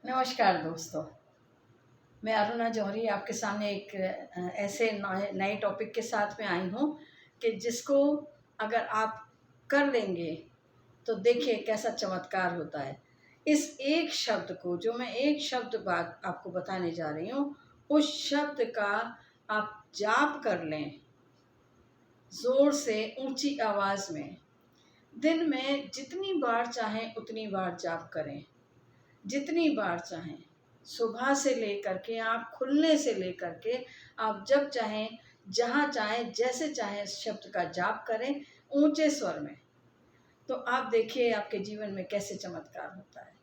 नमस्कार दोस्तों। मैं अरुणा जौहरी आपके सामने एक ऐसे नए टॉपिक के साथ में आई हूँ कि जिसको अगर आप कर लेंगे तो देखिए कैसा चमत्कार होता है। इस एक शब्द को जो मैं एक शब्द बात आपको बताने जा रही हूँ, उस शब्द का आप जाप कर लें ज़ोर से, ऊंची आवाज़ में। दिन में जितनी बार चाहें उतनी बार जाप करें, जितनी बार चाहें। सुबह से लेकर के आँख खुलने से लेकर के आप जब चाहें, जहाँ चाहें, जैसे चाहें इस शब्द का जाप करें ऊंचे स्वर में। तो आप देखिए आपके जीवन में कैसे चमत्कार होता है।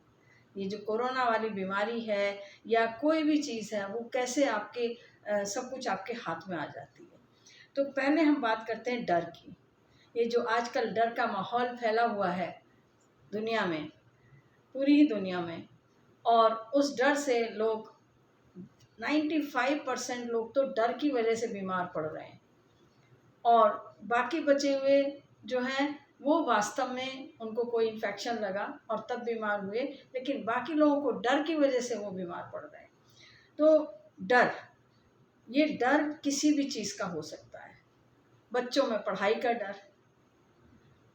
ये जो कोरोना वाली बीमारी है या कोई भी चीज़ है, वो कैसे आपके सब कुछ आपके हाथ में आ जाती है। तो पहले हम बात करते हैं डर की। ये जो आजकल डर का माहौल फैला हुआ है दुनिया में, पूरी दुनिया में, और उस डर से लोग 95% लोग तो डर की वजह से बीमार पड़ रहे हैं, और बाकी बचे हुए जो हैं वो वास्तव में उनको कोई इन्फेक्शन लगा और तब बीमार हुए, लेकिन बाकी लोगों को डर की वजह से वो बीमार पड़ रहे हैं। तो डर, ये डर किसी भी चीज़ का हो सकता है। बच्चों में पढ़ाई का डर,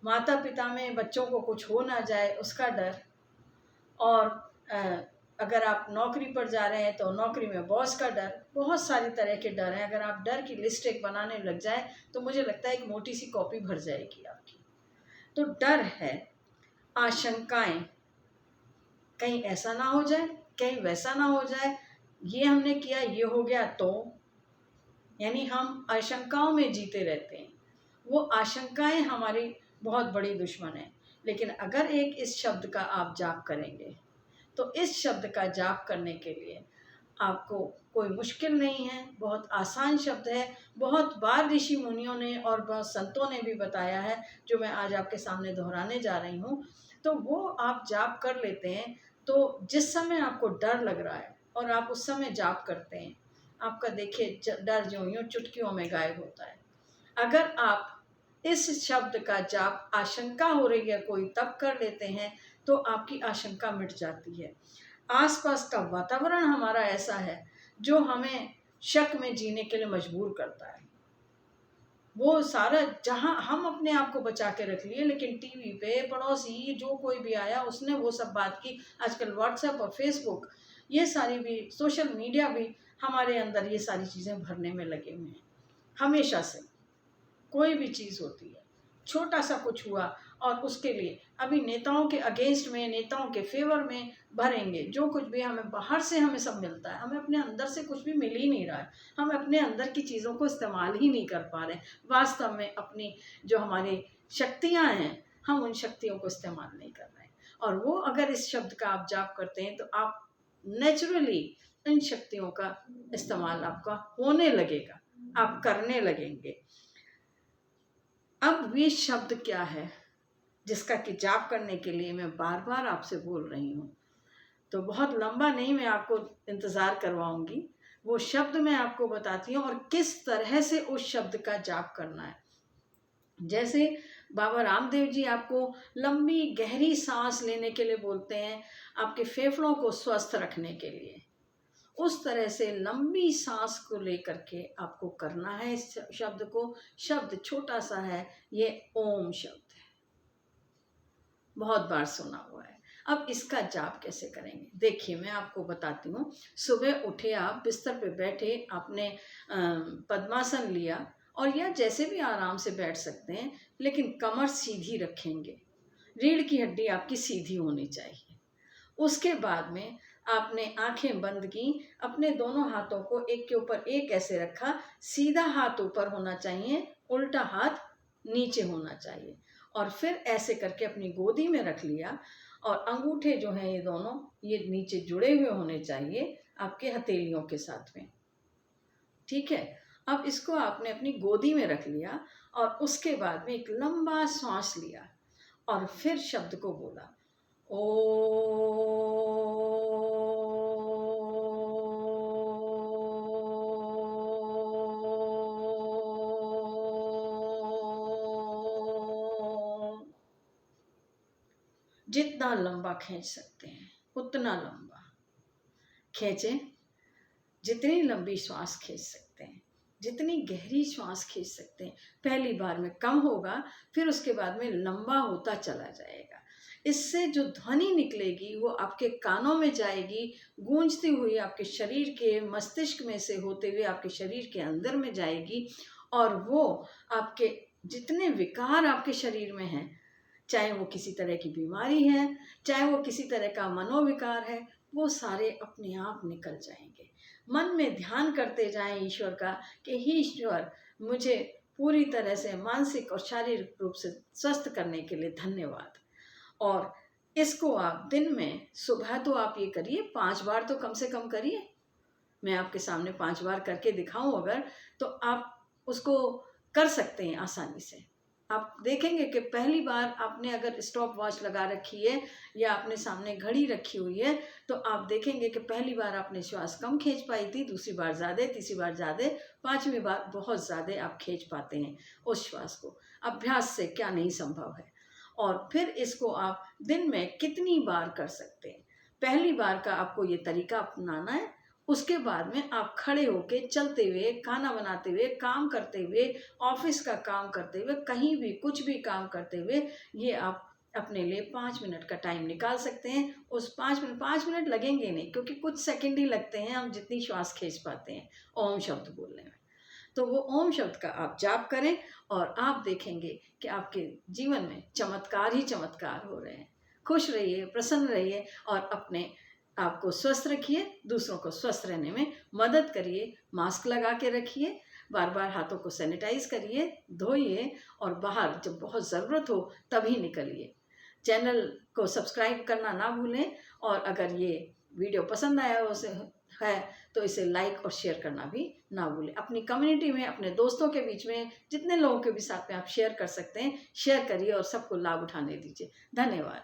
माता पिता में बच्चों को कुछ हो ना जाए उसका डर, और अगर आप नौकरी पर जा रहे हैं तो नौकरी में बॉस का डर। बहुत सारी तरह के डर हैं। अगर आप डर की लिस्ट एक बनाने लग जाए तो मुझे लगता है एक मोटी सी कॉपी भर जाएगी आपकी। तो डर है, आशंकाएं, कहीं ऐसा ना हो जाए, कहीं वैसा ना हो जाए, ये हमने किया, ये हो गया, तो यानी हम आशंकाओं में जीते रहते हैं। वो आशंकाएं हमारी बहुत बड़ी दुश्मन है। लेकिन अगर एक इस शब्द का आप जाप करेंगे तो इस शब्द का जाप करने के लिए आपको कोई मुश्किल नहीं है, बहुत आसान शब्द है। बहुत बार ऋषि मुनियों ने और बहुत संतों ने भी बताया है, जो मैं आज आपके सामने दोहराने जा रही हूँ। तो वो आप जाप कर लेते हैं तो जिस समय आपको डर लग रहा है और आप उस समय जाप करते हैं, आपका देखिए डर जो यूँ चुटकियों में गायब होता है। अगर आप इस शब्द का जाप आशंका हो रही है कोई, तब कर लेते हैं तो आपकी आशंका मिट जाती है। आसपास का वातावरण हमारा ऐसा है जो हमें शक में जीने के लिए मजबूर करता है। वो सारा जहाँ हम अपने आप को बचा के रख लिए, लेकिन टीवी पे पड़ोसी जो कोई भी आया उसने वो सब बात की। आजकल व्हाट्सएप और फेसबुक, ये सारी भी सोशल मीडिया भी हमारे अंदर ये सारी चीज़ें भरने में लगे हुए हैं हमेशा से। कोई भी चीज़ होती है, छोटा सा कुछ हुआ और उसके लिए अभी नेताओं के अगेंस्ट में, नेताओं के फेवर में भरेंगे। जो कुछ भी हमें बाहर से हमें सब मिलता है, हमें अपने अंदर से कुछ भी मिल ही नहीं रहा है। हम अपने अंदर की चीज़ों को इस्तेमाल ही नहीं कर पा रहे। वास्तव में अपनी जो हमारी शक्तियाँ हैं, हम उन शक्तियों को इस्तेमाल नहीं कर रहे हैं। और वो अगर इस शब्द का आप जाप करते हैं तो आप नेचुरली इन शक्तियों का इस्तेमाल आपका होने लगेगा, आप करने लगेंगे। अब ये शब्द क्या है जिसका कि जाप करने के लिए मैं बार बार आपसे बोल रही हूँ। तो बहुत लंबा नहीं मैं आपको इंतज़ार करवाऊंगी। वो शब्द मैं आपको बताती हूँ और किस तरह से उस शब्द का जाप करना है। जैसे बाबा रामदेव जी आपको लंबी गहरी सांस लेने के लिए बोलते हैं, आपके फेफड़ों को स्वस्थ रखने के लिए। उस तरह से लंबी सांस को लेकर के आपको करना है इस शब्द को। शब्द छोटा सा है, ये ओम शब्द है, बहुत बार सुना हुआ है। अब इसका जाप कैसे करेंगे, देखिए मैं आपको बताती हूँ। सुबह उठे, आप बिस्तर पे बैठे, आपने पद्मासन लिया, और या जैसे भी आराम से बैठ सकते हैं, लेकिन कमर सीधी रखेंगे। रीढ़ की हड्डी आपकी सीधी होनी चाहिए। उसके बाद में आपने आंखें बंद की, अपने दोनों हाथों को एक के ऊपर एक ऐसे रखा। सीधा हाथ ऊपर होना चाहिए, उल्टा हाथ नीचे होना चाहिए, और फिर ऐसे करके अपनी गोदी में रख लिया। और अंगूठे जो हैं ये दोनों, ये नीचे जुड़े हुए होने चाहिए आपके हथेलियों के साथ में। ठीक है, अब इसको आपने अपनी गोदी में रख लिया और उसके बाद में एक लंबा सांस लिया और फिर शब्द को बोला, ओ। जितना लंबा खींच सकते हैं उतना लंबा। खींचें, जितनी लंबी श्वास खींच सकते हैं, जितनी गहरी श्वास खींच सकते हैं। पहली बार में कम होगा, फिर उसके बाद में लंबा होता चला जाएगा। इससे जो ध्वनि निकलेगी वो आपके कानों में जाएगी, गूंजती हुई आपके शरीर के मस्तिष्क में से होते हुए आपके शरीर के अंदर में जाएगी, और वो आपके जितने विकार आपके शरीर में हैं, चाहे वो किसी तरह की बीमारी है, चाहे वो किसी तरह का मनोविकार है, वो सारे अपने आप निकल जाएंगे। मन में ध्यान करते जाएं ईश्वर का कि हे ईश्वर, मुझे पूरी तरह से मानसिक और शारीरिक रूप से स्वस्थ करने के लिए धन्यवाद। और इसको आप दिन में सुबह तो आप ये करिए, 5 बार तो कम से कम करिए। मैं आपके सामने 5 बार करके दिखाऊं अगर, तो आप उसको कर सकते हैं आसानी से। आप देखेंगे कि पहली बार आपने अगर स्टॉप वॉच लगा रखी है या अपने सामने घड़ी रखी हुई है, तो आप देखेंगे कि पहली बार आपने श्वास कम खींच पाई थी, दूसरी बार ज़्यादा, तीसरी बार ज़्यादा, 5वीं बार बहुत ज़्यादा आप खींच पाते हैं उस श्वास को। अभ्यास से क्या नहीं संभव है। और फिर इसको आप दिन में कितनी बार कर सकते हैं। पहली बार का आपको ये तरीका अपनाना है। उसके बाद में आप खड़े होके, चलते हुए, खाना बनाते हुए, काम करते हुए, ऑफिस का काम करते हुए, कहीं भी कुछ भी काम करते हुए, ये आप अपने लिए 5 मिनट का टाइम निकाल सकते हैं। उस 5 मिनट लगेंगे नहीं, क्योंकि कुछ सेकंड ही लगते हैं हम जितनी श्वास खींच पाते हैं ओम शब्द बोलने में। तो वो ओम शब्द का आप जाप करें और आप देखेंगे कि आपके जीवन में चमत्कार ही चमत्कार हो रहे हैं। खुश रहिए, प्रसन्न रहिए और अपने आपको स्वस्थ रखिए, दूसरों को स्वस्थ रहने में मदद करिए। मास्क लगा के रखिए, बार बार हाथों को सैनिटाइज करिए, धोइए, और बाहर जब बहुत ज़रूरत हो तभी निकलिए। चैनल को सब्सक्राइब करना ना भूलें, और अगर ये वीडियो पसंद आया है तो इसे लाइक और शेयर करना भी ना भूलें। अपनी कम्युनिटी में, अपने दोस्तों के बीच में, जितने लोगों के भी साथ में आप शेयर कर सकते हैं, शेयर करिए और सबको लाभ उठाने दीजिए। धन्यवाद।